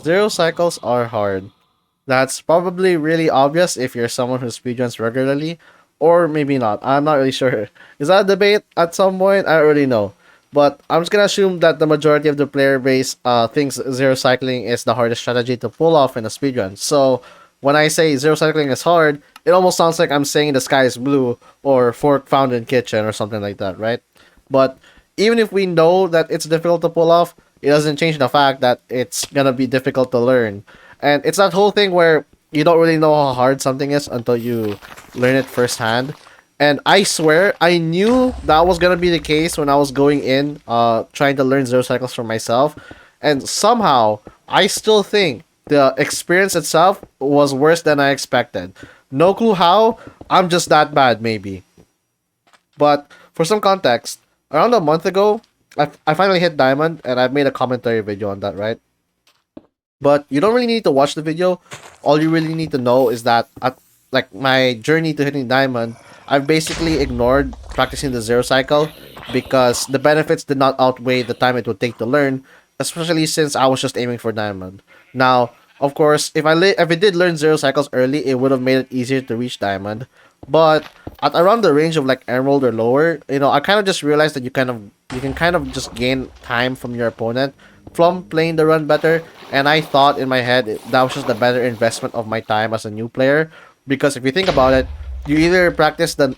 Zero cycles are hard. That's probably really obvious if you're someone who speedruns regularly, or maybe not. I'm not really sure. Is that a debate at some point? I don't really know. But I'm just gonna assume that the majority of the player base thinks zero cycling is the hardest strategy to pull off in a speedrun. So when I say zero cycling is hard, it almost sounds like I'm saying the sky is blue or fork found in kitchen or something like that, right? But even if we know that it's difficult to pull off, it doesn't change the fact that it's gonna be difficult to learn. And it's that whole thing where you don't really know how hard something is until you learn it firsthand. And I swear, I knew that was gonna be the case when I was going in, trying to learn zero cycles for myself. And somehow, I still think the experience itself was worse than I expected. No clue how. I'm just that bad, maybe. But for some context, around a month ago, I finally hit diamond, and I've made a commentary video on that, right? But you don't really need to watch the video. All you really need to know is that at like my journey to hitting diamond, I've basically ignored practicing the zero cycle because the benefits did not outweigh the time it would take to learn, especially since I was just aiming for diamond. Now, of course, if I did learn zero cycles early, it would have made it easier to reach diamond. But at around the range of like emerald or lower, I kind of just realized that you can kind of just gain time from your opponent from playing the run better. And I thought in my head that was just a better investment of my time as a new player, because if you think about it, you either practice the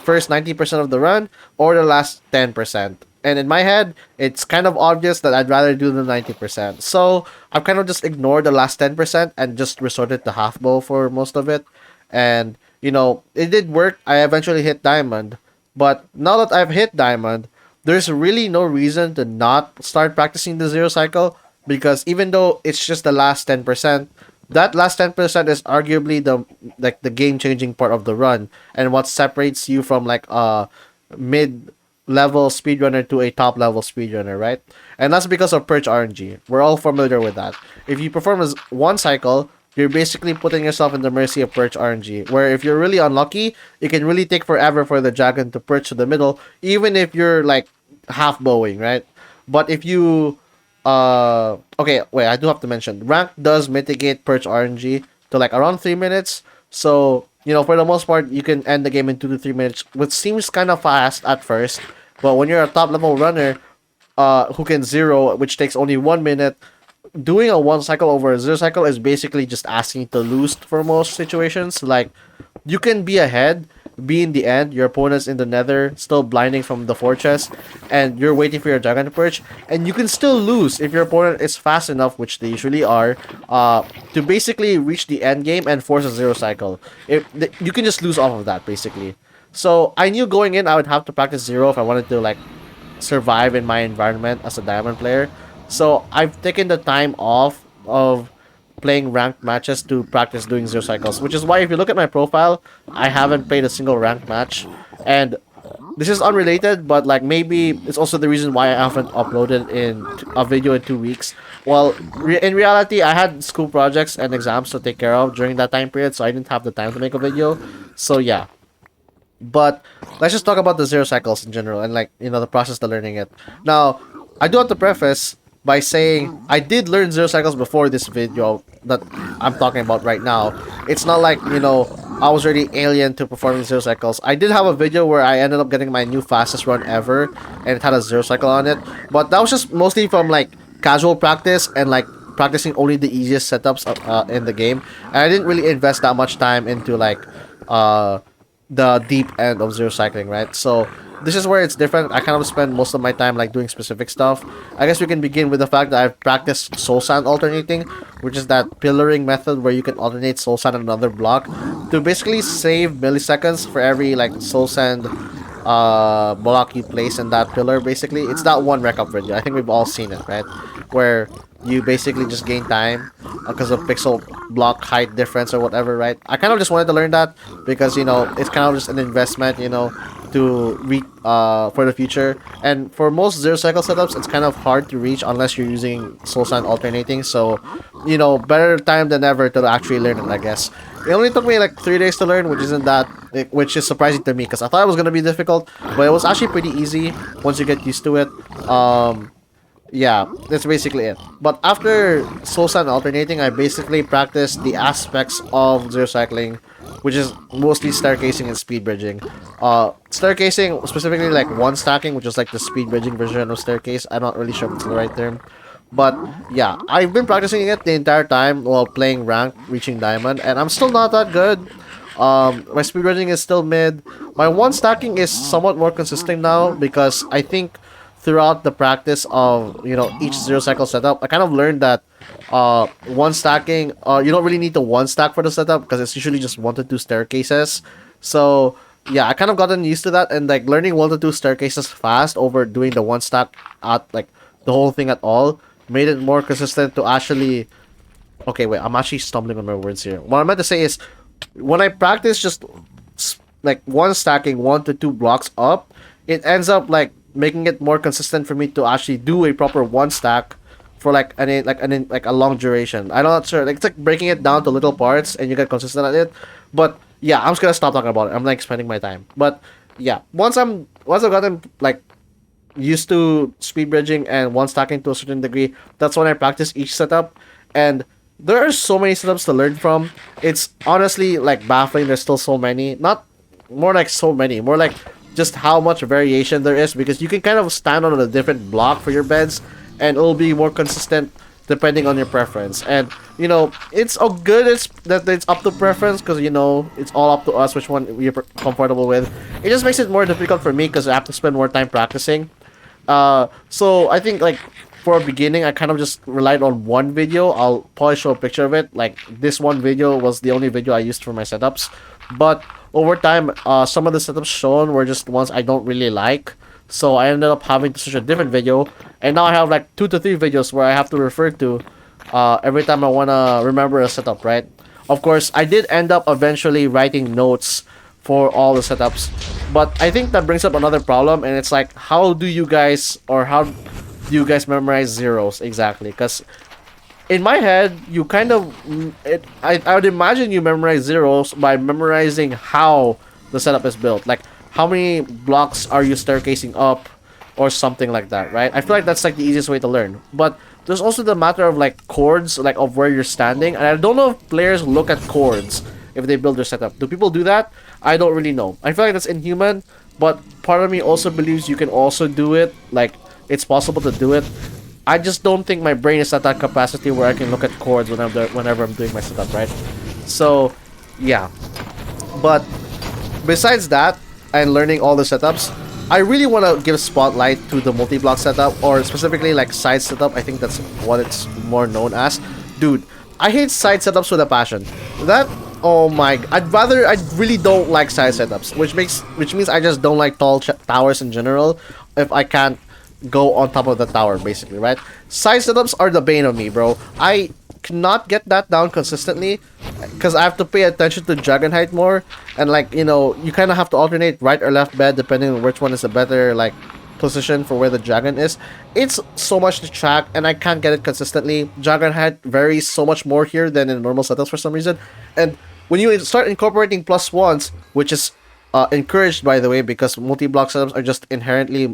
first 90% of the run or the last 10%. And in my head, it's kind of obvious that I'd rather do the 90%. So I've kind of just ignored the last 10% and just resorted to half bow for most of it. And it did work. I eventually hit diamond. But now that I've hit diamond, there's really no reason to not start practicing the zero cycle, because even though it's just the last 10%, that last 10% is arguably the game changing part of the run, and what separates you from like a mid level speedrunner to a top level speedrunner, right? And that's because of perch RNG. We're all familiar with that. If you perform as one cycle, you're basically putting yourself in the mercy of perch RNG. Where if you're really unlucky, it can really take forever for the dragon to perch to the middle, even if you're like half bowing, right? But if you okay, wait, I do have to mention rank does mitigate perch RNG to like around 3 minutes. So for the most part, you can end the game in 2 to 3 minutes, which seems kind of fast at first. But when you're a top level runner, who can zero, which takes only 1 minute, doing a one cycle over a zero cycle is basically just asking to lose for most situations. Like, you can be ahead, be in the end, your opponent's in the nether, still blinding from the fortress, and you're waiting for your dragon to perch, and you can still lose if your opponent is fast enough, which they usually are, to basically reach the end game and force a zero cycle. You can just lose off of that, basically. So I knew going in I would have to practice zero if I wanted to like survive in my environment as a diamond player. So I've taken the time off of playing ranked matches to practice doing zero cycles, which is why if you look at my profile, I haven't played a single ranked match. And this is unrelated, but like maybe it's also the reason why I haven't uploaded in a video in 2 weeks. Well, in reality, I had school projects and exams to take care of during that time period, so I didn't have the time to make a video. So yeah, but let's just talk about the zero cycles in general and like the process to learning it. Now, I do have to preface by saying I did learn zero cycles before this video that I'm talking about right now. It's not like I was already alien to performing zero cycles. I did have a video where I ended up getting my new fastest run ever, and it had a zero cycle on it. But that was just mostly from like casual practice and like practicing only the easiest setups in the game. And I didn't really invest that much time into like uh the deep end of zero cycling, right? So this is where it's different. I kind of spend most of my time like doing specific stuff. I guess we can begin with the fact that I've practiced soul sand alternating, which is that pillaring method where you can alternate soul sand and another block to basically save milliseconds for every like soul sand block you place in that pillar. Basically, it's that one rec up video. I think we've all seen it, right? Where you basically just gain time because of pixel block height difference or whatever, right? I kind of just wanted to learn that because it's kind of just an investment, to reach for the future. And for most zero cycle setups, it's kind of hard to reach unless you're using soul sand alternating. So, better time than ever to actually learn it, I guess. It only took me like 3 days to learn, which is surprising to me because I thought it was gonna be difficult, but it was actually pretty easy once you get used to it. Yeah, that's basically it. But after Sosa and alternating, I basically practiced the aspects of zero cycling, which is mostly staircasing and speed bridging. Staircasing, specifically like one stacking, which is like the speed bridging version of staircase. I'm not really sure if it's the right term. But yeah, I've been practicing it the entire time while playing rank, reaching diamond, and I'm still not that good. My speed bridging is still mid. My one stacking is somewhat more consistent now because I think throughout the practice of each zero cycle setup, I kind of learned that one stacking, you don't really need the one stack for the setup because it's usually just one to two staircases. So yeah, I kind of gotten used to that, and like learning one to two staircases fast over doing the one stack at like the whole thing at all made it more consistent to actually. Okay, wait, I'm actually stumbling on my words here. What I meant to say is when I practice just like one stacking one to two blocks up, it ends up like making it more consistent for me to actually do a proper one stack for like a long duration. I'm not sure. Like it's like breaking it down to little parts and you get consistent at it. But yeah, I'm just gonna stop talking about it. I'm like spending my time. But yeah, once I've gotten like used to speed bridging and one stacking to a certain degree, that's when I practice each setup. And there are so many setups to learn from. It's honestly like baffling. There's still so many. Not more like so many. More like just how much variation there is because you can kind of stand on a different block for your beds, and it'll be more consistent depending on your preference. And it's all good. It's up to preference because it's all up to us which one we're comfortable with. It just makes it more difficult for me because I have to spend more time practicing. So I think like for a beginning, I kind of just relied on one video. I'll probably show a picture of it. Like this one video was the only video I used for my setups, but over time, some of the setups shown were just ones I don't really like. So I ended up having to search a different video, and now I have like 2 to 3 videos where I have to refer to every time I wanna remember a setup. Right? Of course, I did end up eventually writing notes for all the setups. But I think that brings up another problem, and it's like, how do you guys memorize zeros exactly? Because in my head, you kind of, I would imagine you memorize zeros by memorizing how the setup is built. Like, how many blocks are you staircasing up, or something like that, right? I feel like that's like the easiest way to learn. But there's also the matter of like chords, like of where you're standing, and I don't know if players look at chords if they build their setup. Do people do that? I don't really know. I feel like that's inhuman, but part of me also believes you can also do it. Like it's possible to do it. I just don't think my brain is at that capacity where I can look at chords whenever I'm doing my setup, right? So, yeah. But besides that, and learning all the setups, I really want to give spotlight to the multi-block setup, or specifically like side setup. I think that's what it's more known as. Dude, I hate side setups with a passion. That Oh my! I really don't like side setups, which means I just don't like tall towers in general. If I can't go on top of the tower, basically, right? Side setups are the bane of me, bro. I cannot get that down consistently because I have to pay attention to dragon height more, and like you kind of have to alternate right or left bed depending on which one is a better like position for where the dragon is. It's so much to track, and I can't get it consistently. Dragon height varies so much more here than in normal setups for some reason, and when you start incorporating plus ones, which is encouraged by the way because multi-block setups are just inherently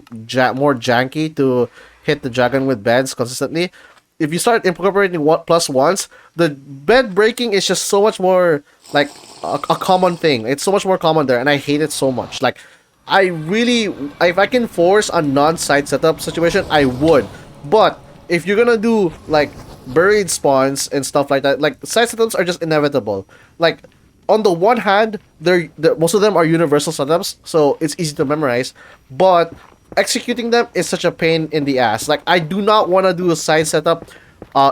more janky to hit the dragon with beds consistently. If you start incorporating what plus ones, the bed breaking is just so much more like a common thing. It's so much more common there, and I hate it so much. Like, I really, if I can force a non-side setup situation, I would. But if you're gonna do like buried spawns and stuff like that, like side setups are just inevitable. Like, on the one hand, most of them are universal setups, so it's easy to memorize. But executing them is such a pain in the ass. Like, I do not want to do a side setup,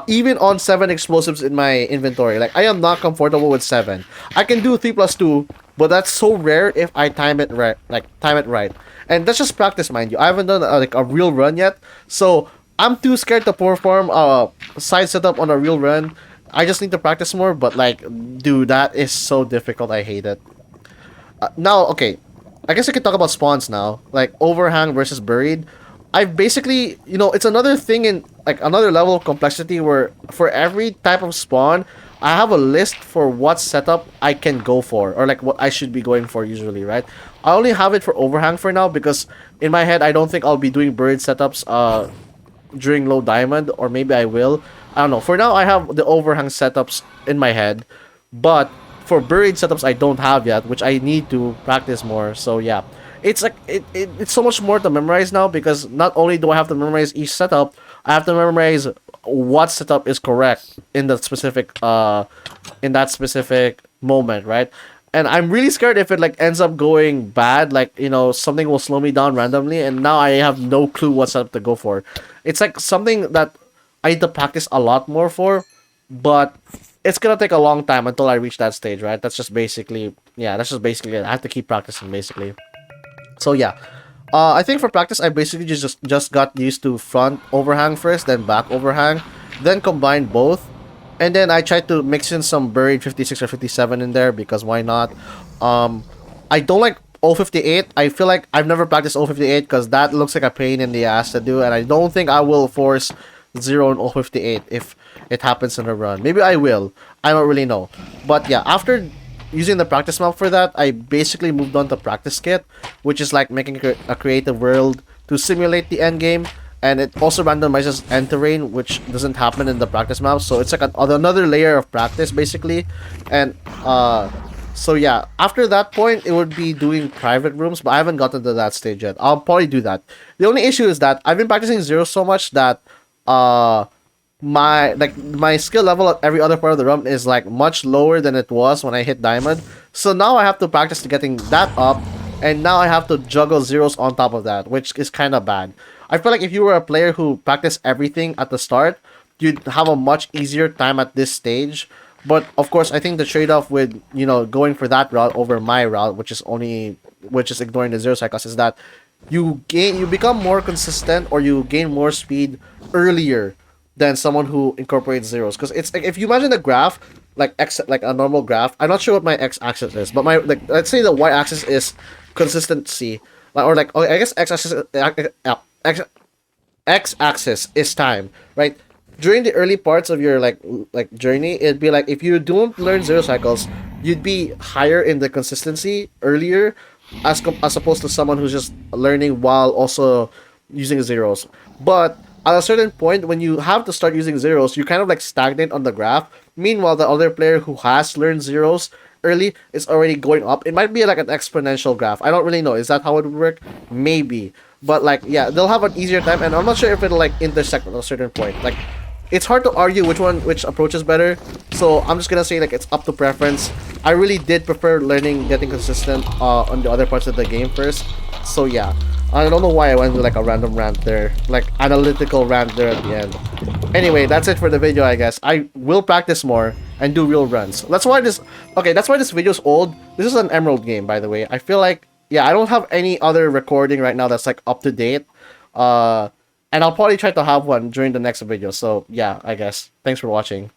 even on 7 explosives in my inventory. Like, I am not comfortable with 7. I can do 3+2, but that's so rare if I time it right. Like, time it right. And that's just practice, mind you. I haven't done like a real run yet, so I'm too scared to perform a side setup on a real run. I just need to practice more, but like, dude, that is so difficult. I hate it. Now, okay, I guess I could talk about spawns now, like overhang versus buried. I've basically, it's another thing in like another level of complexity where for every type of spawn, I have a list for what setup I can go for, or like what I should be going for usually, right? I only have it for overhang for now because in my head I don't think I'll be doing buried setups during low diamond, or maybe I will. I don't know. For now, I have the overhang setups in my head, but for buried setups, I don't have yet, which I need to practice more. So yeah, it's like it's so much more to memorize now, because not only do I have to memorize each setup, I have to memorize what setup is correct in the specific in that specific moment, right? And I'm really scared if it like ends up going bad, like something will slow me down randomly, and now I have no clue what setup to go for. It's like something that I need to practice a lot more for, but it's gonna take a long time until I reach that stage, right? That's just basically it. I have to keep practicing basically. So yeah, I think for practice, I basically just got used to front overhang first, then back overhang, then combine both, and then I tried to mix in some buried 56 or 57 in there, because why not? Um, I don't like 058. I feel like I've never practiced 058 because that looks like a pain in the ass to do, and I don't think I will force zero and 058 if it happens in a run. Maybe I will. I don't really know. But yeah, after using the practice map for that, I basically moved on to practice kit, which is like making a creative world to simulate the end game, and it also randomizes end terrain, which doesn't happen in the practice map. So it's like another layer of practice basically, and so yeah, after that point, it would be doing private rooms, but I haven't gotten to that stage yet. I'll probably do that. The only issue is that I've been practicing zero so much that uh my skill level at every other part of the run is like much lower than it was when I hit diamond. So now I have to practice to getting that up, and now I have to juggle zeros on top of that, which is kind of bad. I feel like if you were a player who practiced everything at the start, you'd have a much easier time at this stage. But of course, I think the trade-off with going for that route over my route, which is ignoring the zero cycles, is that you become more consistent, or you gain more speed earlier than someone who incorporates zeros. Because it's like, if you imagine a graph, like a normal graph. I'm not sure what my x-axis is, but my let's say the y-axis is consistency, or like, okay, I guess x-axis x-axis is time, right? During the early parts of your like journey, it'd be like if you don't learn zero cycles, you'd be higher in the consistency earlier, as opposed to someone who's just learning while also using zeros. But at a certain point, when you have to start using zeros, you kind of like stagnate on the graph. Meanwhile, the other player who has learned zeros early is already going up. It might be like an exponential graph. I don't really know. Is that how it would work? Maybe. But like, yeah, they'll have an easier time, and I'm not sure if it'll like intersect at a certain point. Like, it's hard to argue which approach is better. So I'm just gonna say like it's up to preference. I really did prefer getting consistent on the other parts of the game first. So yeah, I don't know why I went with like a random rant there, like analytical rant there at the end. Anyway, that's it for the video, I guess. I will practice more and do real runs. That's why this video's old. This is an Emerald game, by the way. I feel like, yeah, I don't have any other recording right now that's like up to date. And I'll probably try to have one during the next video. So yeah, I guess. Thanks for watching.